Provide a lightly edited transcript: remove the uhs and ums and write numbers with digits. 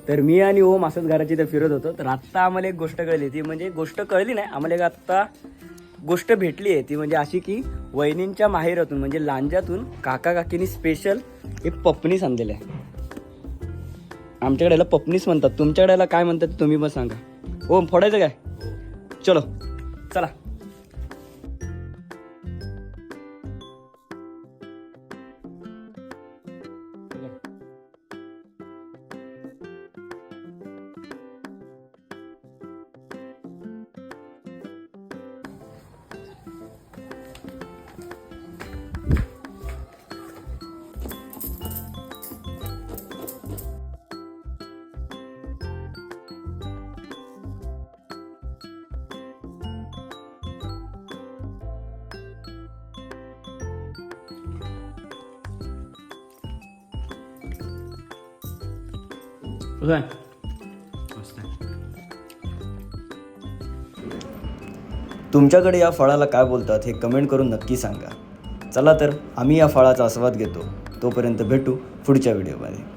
तर मी आणि ओम असंच घराची इथे फिरत होतो. तर आत्ता आम्हाला एक गोष्ट कळली, ती म्हणजे गोष्ट कळली नाही आम्हाला, एक आत्ता गोष्ट भेटली आहे. ती म्हणजे अशी की वहिनींच्या माहेरातून म्हणजे लांजातून काका काकीनी स्पेशल एक पपनीस आणलेलं आहे. आमच्याकडे याला पपनीस म्हणतात, तुमच्याकडे याला काय म्हणतात तुम्ही पण सांगा. ओम फोडायचं काय? चलो चला. तुमच्याकडे या फळाला काय बोलतात हे कमेंट करून नक्की सांगा. चला तर आम्ही या फळाचा आस्वाद घेतो. तोपर्यंत भेटू पुढच्या व्हिडिओमध्ये.